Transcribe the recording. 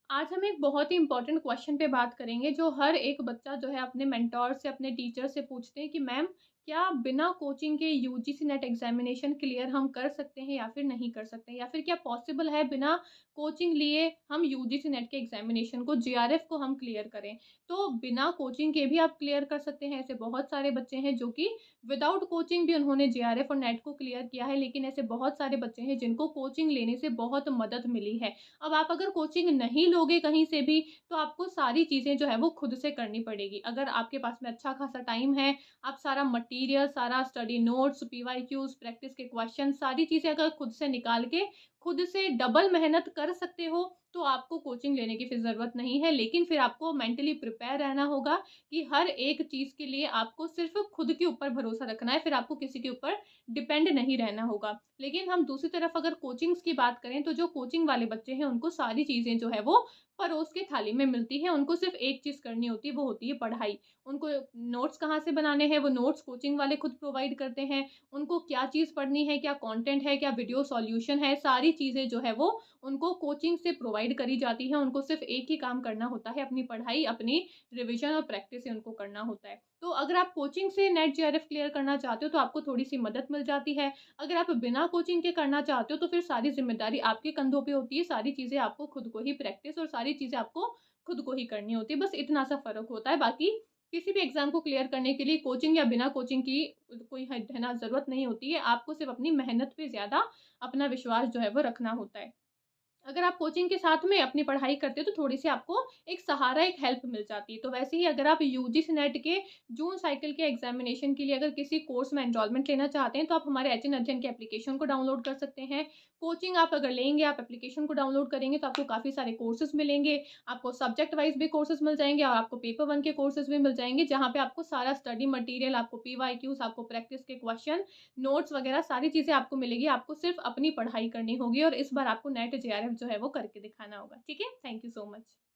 आज हम एक बहुत ही इम्पोर्टेंट क्वेश्चन पे बात करेंगे जो हर एक बच्चा जो है अपने मेंटोर से, अपने टीचर से पूछते हैं कि मैम क्या बिना कोचिंग के यूजीसी नेट एग्जामिनेशन क्लियर हम कर सकते हैं या फिर नहीं कर सकते हैं, या फिर क्या पॉसिबल है बिना कोचिंग लिए हम यूजीसी नेट के एग्जामिनेशन को, जीआरएफ को हम क्लियर करें। तो बिना कोचिंग के भी आप क्लियर कर सकते हैं। ऐसे बहुत सारे बच्चे हैं जो कि विदाउट कोचिंग भी उन्होंने जीआरएफ और नेट को क्लियर किया है, लेकिन ऐसे बहुत सारे बच्चे हैं जिनको कोचिंग लेने से बहुत मदद मिली है। अब आप अगर कोचिंग नहीं लोगे कहीं से भी, तो आपको सारी चीज़ें जो है वो खुद से करनी पड़ेगी। अगर आपके पास में अच्छा खासा टाइम है, आप सारा मटीरियल, सारा स्टडी नोट्स, पीवाईक्यूज़, प्रैक्टिस के क्वेश्चन, सारी चीज़ें अगर खुद से निकाल के खुद से डबल मेहनत कर सकते हो, तो आपको कोचिंग लेने की फिर ज़रूरत नहीं है। लेकिन फिर आपको मेंटली प्रिपेयर रहना होगा कि हर एक चीज़ के लिए आपको सिर्फ़ खुद के ऊपर भरोसा रखना है, फिर आपको किसी के ऊपर डिपेंड नहीं रहना होगा। लेकिन हम दूसरी तरफ अगर कोचिंग्स की बात करें, तो जो कोचिंग वाले बच्चे हैं उनको सारी चीज़ें जो है वो परोस के थाली में मिलती है। उनको सिर्फ़ एक चीज़ करनी होती है, वो होती है पढ़ाई। उनको नोट्स कहाँ से बनाने हैं, वो नोट्स कोचिंग वाले खुद प्रोवाइड करते हैं। उनको क्या चीज़ पढ़नी है, क्या कंटेंट है, क्या वीडियो सॉल्यूशन है, सारी चीज़ें जो है वो उनको कोचिंग से प्रोवाइड करी जाती हैं। उनको सिर्फ़ एक ही काम करना होता है, अपनी पढ़ाई, अपनी रिविज़न और प्रैक्टिस ही उनको करना होता है। तो अगर आप कोचिंग से नेट जेआरएफ क्लियर करना चाहते हो, तो आपको थोड़ी-सी मदद मिल जाती है। अगर आप बिना कोचिंग के करना चाहते हो, तो फिर सारी ज़िम्मेदारी आपके कंधों पे होती है, सारी चीज़ें आपको खुद को ही प्रैक्टिस और सारी चीज़ें आपको खुद को ही करनी होती है। बस इतना-सा फ़र्क होता है, बाकी किसी भी एग्ज़ाम को क्लियर करने के लिए कोचिंग या बिना कोचिंग की कोई है ना ज़रूरत नहीं होती है। आपको सिर्फ़ अपनी मेहनत पे ज़्यादा अपना विश्वास जो है वो रखना होता है। अगर आप कोचिंग के साथ में अपनी पढ़ाई करते हो, तो थोड़ी-सी आपको एक सहारा, एक हेल्प मिल जाती है। तो वैसे ही अगर आप यूजीसी नेट के जून साइकिल के एग्ज़ामिनेशन के लिए अगर किसी कोर्स में एनरोलमेंट लेना चाहते हैं, तो आप हमारे एचएन अर्जन के एप्लीकेशन को डाउनलोड कर सकते हैं। कोचिंग आप अगर लेंगे, आप एप्लीकेशन को डाउनलोड करेंगे, तो आपको काफ़ी सारे कोर्सेज़ मिलेंगे। आपको सब्जेक्ट वाइज़ भी कोर्सेज़ मिल जाएँगे और आपको पेपर 1 के कोर्सेज़ भी मिल जाएँगे, जहाँ पे आपको सारा स्टडी मटीरियल, आपको पीवाईक्यूज़, आपको प्रैक्टिस के क्वेश्चन, नोट्स वगैरह सारी चीज़ें आपको मिलेगी। आपको सिर्फ़ अपनी पढ़ाई करनी होगी और इस बार आपको नेट जेआरएफ जो है वो करके दिखाना होगा। ठीक है? Thank you so much.